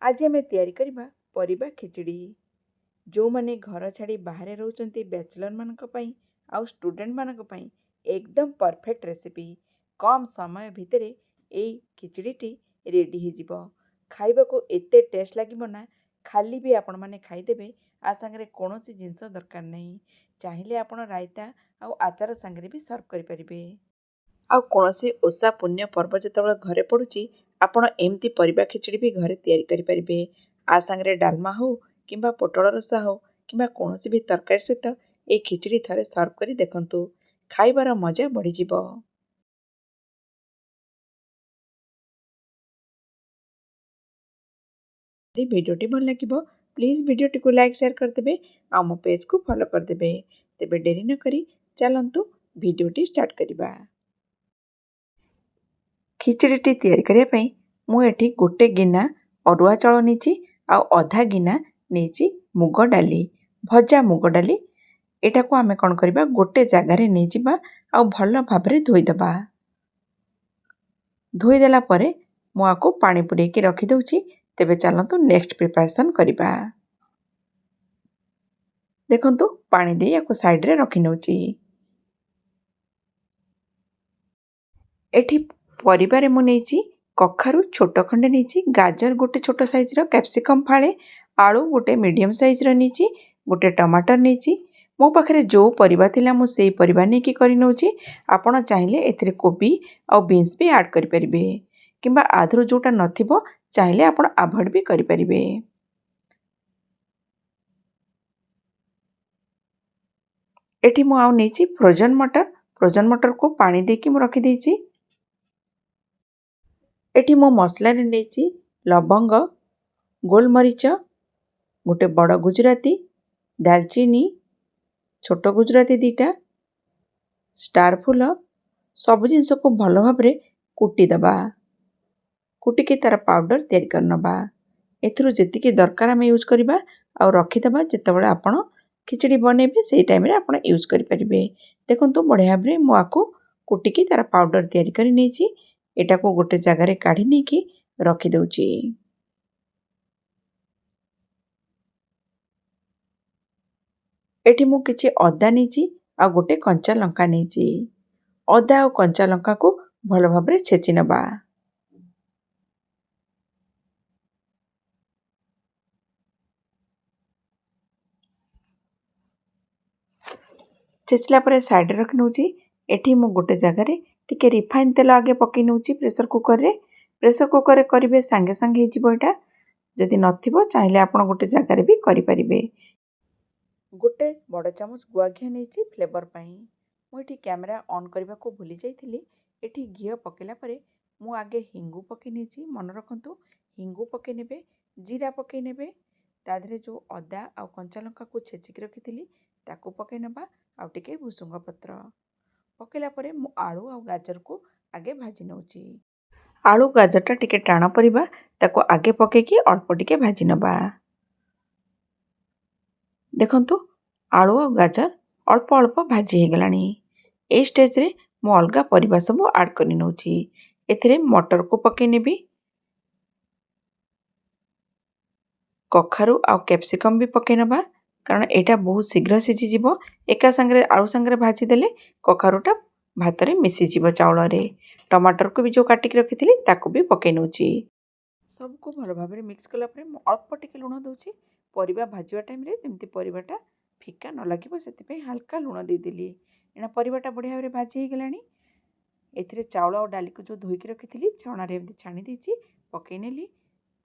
आज आम तैयारी करबा परिबा खिचड़ी। जो माने घर छाड़ी बाहर रोचंती बैचलर मानक पई आउ स्टूडेंट मानक पई एकदम परफेक्ट रेसिपी। कम समय भितर ए खिचड़ीटी रेडी हो जिवो। खाइबा को एते टेस्ट लागिबो ना, खाली भी आपण माने खाइदेबे। आ संगे कोनोसी जिंस दरकार नहीं। चाहिले आपण रायता आउ आचार संगे भी सर्व करि परिबे। आउ कोनोसी ओषा पुण्य पर्व जेतेबेले घरे पड़ुची आपण एमती परिबा खिचड़ी भी घरे तैयारी करि परिबे। आ संगे डालमा हो किंबा पोटल रसा हो किंबा कोनोसी भी तरकारी सहित ए खिचड़ी थरे सर्व करी देखंतु, खाइबार मजा बढ़ी जिवो। यदि वीडियोटी भल लागिबो प्लीज वीडियोटी को लाइक शेयर करदेबे आ मो पेज को फॉलो करदेबे। तेबे डेरी न करी चलंतु वीडियोटी स्टार्ट करिबा। खिचड़ीटी तैयारी करिया पई मु एठी गोटे गिना अरुआ चाउल नेची आउ अधा गिना नेची मुग डाली, भजा मुग डाली। एटा को आमे कोन करबा गोटे जगह रे नै जिबा आउ भल भाबरे धोई दबा। धोई देला परे मु आको पानी पुरै के रखि दउची। तेबे चलंतु नेक्स्ट प्रिपरेशन करिबा। देखंतु पानी दे आको साइड रे रखि नउची। एठी परिबारे मु नेची कखारु छोट खंडे नेची, गाजर गोटे छोट साइज रो, कैप्सिकम फाळे, आलू गोटे मीडियम साइज रो नेची, गोटे टमाटर नेची। मो पाखरे जो परिबा थिला मु सेई परिबा नै की करि नउची। आपण चाहिले एथिरे कोबी आ बीन्स भी ऐड करि परिबे किंबा आधुर जोटा नथिबो चाहिले आपण अवॉइड भी करि परिबे। एठी मु आउ नेची फ्रोजन मटर को पानी देकी मु रखि देची। एठी मो मसला रे नेची लवंग, गोलमरीच, गोटे बड़ गुजराती, दालचीनी, छोट गुजराती दीटा, स्टार फूल, सब जिनस को भल भाबरे कुटी दबा। कुटी के तार पाउडर तैयारी कर नबा। एथिरु जेतिकी दरकार हम यूज करबा आ रखि दबा। जेतेबेले आपण खिचड़ी बनेबे सेई टाइम रे आपण यूज करि परिबे। देखंतु बढ़िया भाबरे मु आको कुटी के तार पाउडर तैयारी करि नेची। एटा को गोटे जगह रे काढी नै की रखि दउची। एठी मु किछि अदा नेची आ गोटे कंचा लंका नेची। अदा और कंचा लंका को भल भाबरे छेची नबा। छेचला परे साइड रख नउची। एठी मु गोटे जगह रे टिके रिफाइन तेल आगे पकै नउची प्रेशर कुकर रे। प्रेशर कुकर रे करिवे संगे संगे हे जिवो एटा। जदि नथिबो चाहिले आपण गोटे जगह रे भी करि परिबे। गोटे बड़ चामच गुआ घिया नेची फ्लेवर पई। मु एठी कैमरा ऑन करबा को भूली जाइथिली। एठी घिया पकेला परे मु आगे हिंगु पके नेची। मन रखंतु हिंगु पके नेबे, जीरा पके नेबे, ता धरे जो अदा आ कंचा लंका को छेचिक रखिथिली ताको पके नबा आ टिके भुसुंग पत्र पकेला परे मु आलू आ गाजर को आगे भाजी नउची। आलू गाजरटा टिके टाण परिबा ताको आगे पके की अल्प टिके भाजी नबा। देखंतु आलू आ गाजर अल्प अल्प भाजी हे गलानी। ए स्टेज रे मु अलगा परिबा सब ऐड करि नउची। एथिरे मटर को पके नेबी, कखारु आ कैप्सिकम भी पके नबा कारण एटा बहुत शीघ्र सिझी जिवो। एका संगे आलू संगे भाजी देले कखारुटा भात रे मिसी जिवो चावल रे। टमाटर को भी जो काटी के रखिथिली ताको भी पके नउची। सब को भल भाबरे मिक्स कला परे मु अल्प टिके लुण दउची। परिबा भाजिबा टाइम रे जेमती परिबाटा फिका न लागिबो सेति पे हल्का लुण दे देली। एना परिबाटा बढ़िया भाबरे भाजी हे गलानी। एथिरे चावल और डाली को जो धोई के रखिथिली छाणा रे एमती छाणी देची पके नेली।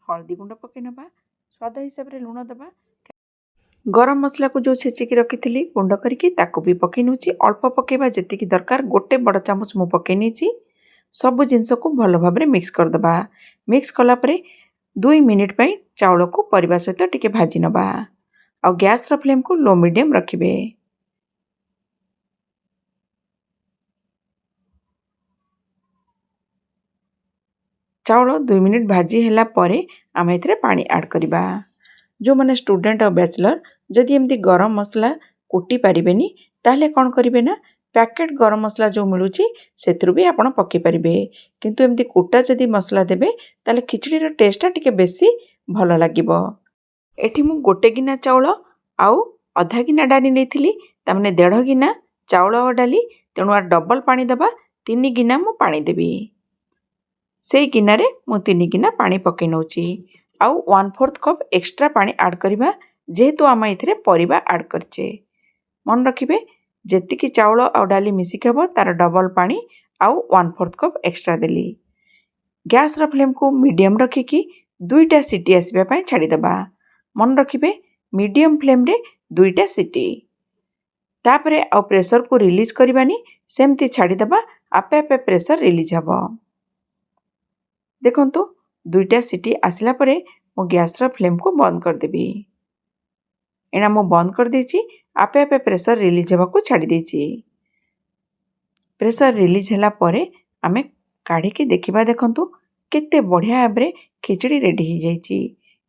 हल्दी गुंड पके नबा, स्वाद हिसाब रे लुण दबा। गरम मसला को जो छेची के रखिथिली गुंड करके ताको भी पके नउची। अल्प पकेबा जेतिकी दरकार गोटे बड़ चामच मु पके नेची। सब जिनस को भल भाबरे मिक्स कर दबा। मिक्स कला परे 2 मिनिट पई चावल को परिबा सहित टिके भाजी नबा और गैस रो फ्लेम को लो मीडियम रखिबे। चावल 2 मिनिट भाजी हैला परे आम एथिरे पानी ऐड करिबा। जो माने स्टूडेंट और बैचलर जदि एमती गरम मसला कुटी पारिबेनी ताहले कोन करिवे ना पैकेट गरम मसला जो मिलुची सेथरु भी आपण पके परिबे। किंतु एमती कुटा जदि मसला देबे ताले खिचड़ी रो टेस्ट टिके बेसी ଭଲ ଲାଗିବ। ଏଠି ମୁଁ 1 ଗିନା ଚାଉଳ ଆଉ ଅଧା ଗିନା ଡାଲି ନେଇଥିଲି, ତାମାନେ 1.5 ଗିନା ଚାଉଳ ଆଉ ଡାଲି, ତେଣୁ ଡବଲ ପାଣି ଦେବା। 3 ଗିନା ମୁଁ ପାଣି ଦେବି। ସେଇ ଗିନାରେ ମୁଁ 3 ଗିନା ପାଣି ପକାଇ ନେଉଛି। ଆଉ 1/4 କପ୍ ଏକ୍ସଟ୍ରା ପାଣି ଆଡ଼୍ କରିବା, ଯେହେତୁ ଆମେ ଏଥିରେ ପରିବା ଆଡ଼୍ କରିଛେ। ମନେ ରଖିବେ, ଯେତିକି ଚାଉଳ ଆଉ ଡାଲି ମିଶିକି ହେବ ତା'ର ଡବଲ ପାଣି ଆଉ 1/4 କପ୍ ଏକ୍ସଟ୍ରା ଦେଲି। ଗ୍ୟାସ୍ର ଫ୍ଲେମ୍କୁ ମିଡ଼ିୟମ୍ ରଖିକି 2ଟା ସିଟି ଆସିବା ପାଇଁ ଛାଡ଼ିଦେବା। ମନେ ରଖିବେ, ମିଡ଼ିୟମ୍ ଫ୍ଲେମ୍ରେ 2ଟା ସିଟି। ତାପରେ ଆଉ ପ୍ରେସରକୁ ରିଲିଜ୍ କରିବାନି, ସେମିତି ଛାଡ଼ିଦେବା, ଆପେ ଆପେ ପ୍ରେସର ରିଲିଜ୍ ହେବ। ଦେଖନ୍ତୁ 2ଟା ସିଟି ଆସିଲା ପରେ ମୁଁ ଗ୍ୟାସ୍ର ଫ୍ଲେମ୍କୁ ବନ୍ଦ କରିଦେବି। ଏଇନା ମୁଁ ବନ୍ଦ କରିଦେଇଛି, ଆପେ ଆପେ ପ୍ରେସର ରିଲିଜ୍ ହେବାକୁ ଛାଡ଼ି ଦେଇଛି। ପ୍ରେସର ରିଲିଜ୍ ହେଲା ପରେ ଆମେ କାଢ଼ିକି ଦେଖିବା। ଦେଖନ୍ତୁ କେତେ ବଢ଼ିଆ ଭାବରେ ଖିଚୁଡ଼ି ରେଡ଼ି ହେଇଯାଇଛି।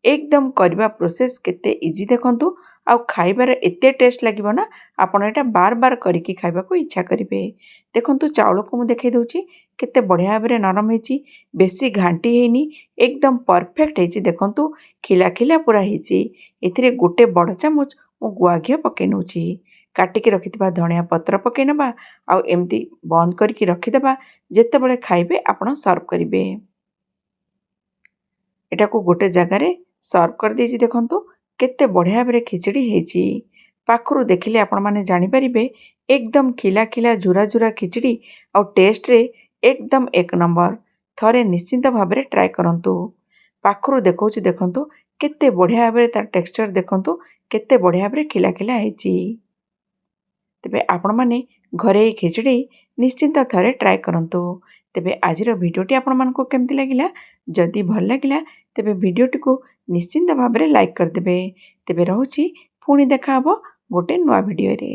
ଏକଦମ କରିବା ପ୍ରୋସେସ୍ କେତେ ଇଜି ଦେଖନ୍ତୁ, ଆଉ ଖାଇବାରେ ଏତେ ଟେଷ୍ଟ ଲାଗିବ ନା, ଆପଣ ଏଇଟା ବାର ବାର କରିକି ଖାଇବାକୁ ଇଚ୍ଛା କରିବେ। ଦେଖନ୍ତୁ ଚାଉଳକୁ ମୁଁ ଦେଖାଇ ଦେଉଛି, କେତେ ବଢ଼ିଆ ଭାବରେ ନରମ ହେଇଛି, ବେଶୀ ଘାଣ୍ଟି ହେଇନି, ଏକଦମ ପରଫେକ୍ଟ ହେଇଛି। ଦେଖନ୍ତୁ ଖିଲା ଖିଲା ପୁରା ହେଇଛି। ଏଥିରେ 1 ବଡ଼ ଚାମଚ ମୁଁ ଗୁଆ ଘିଅ ପକାଇ ନେଉଛି। କାଟିକି ରଖିଥିବା ଧଣିଆ ପତ୍ର ପକାଇ ନେବା, ଆଉ ଏମିତି ବନ୍ଦ କରିକି ରଖିଦେବା। ଯେତେବେଳେ ଖାଇବେ ଆପଣ ସର୍ଭ କରିବେ। ଏଟାକୁ ଗୋଟେ ଜାଗାରେ ସର୍ଭ କରିଦେଇଛି। ଦେଖନ୍ତୁ କେତେ ବଢ଼ିଆ ଭାବରେ ଖିଚୁଡ଼ି ହେଇଛି। ପାଖରୁ ଦେଖିଲେ ଆପଣମାନେ ଜାଣିପାରିବେ, ଏକଦମ ଖିଲା ଖିଲା ଝୁରା ଝୁରା ଖିଚୁଡ଼ି, ଆଉ ଟେଷ୍ଟରେ ଏକଦମ 1 ନମ୍ବର। ଥରେ ନିଶ୍ଚିନ୍ତ ଭାବରେ ଟ୍ରାଏ କରନ୍ତୁ। ପାଖରୁ ଦେଖାଉଛି, ଦେଖନ୍ତୁ କେତେ ବଢ଼ିଆ ଭାବରେ ତାର ଟେକ୍ସଚର ଦେଖନ୍ତୁ, କେତେ ବଢ଼ିଆ ଭାବରେ ଖିଲା ଖିଲା ହେଇଛି। ତେବେ ଆପଣମାନେ ଘରେ ଏହି ଖିଚୁଡ଼ି ନିଶ୍ଚିନ୍ତ ଥରେ ଟ୍ରାଏ କରନ୍ତୁ। ତେବେ ଆଜିର ଭିଡ଼ିଓଟି ଆପଣମାନଙ୍କୁ କେମିତି ଲାଗିଲା? ଯଦି ଭଲ ଲାଗିଲା ତେବେ ଭିଡ଼ିଓଟିକୁ ନିଶ୍ଚିନ୍ତ ଭାବରେ ଲାଇକ୍ କରିଦେବେ। ତେବେ ରହୁଛି, ପୁଣି ଦେଖା ହେବ ଗୋଟେ ନୂଆ ଭିଡ଼ିଓରେ।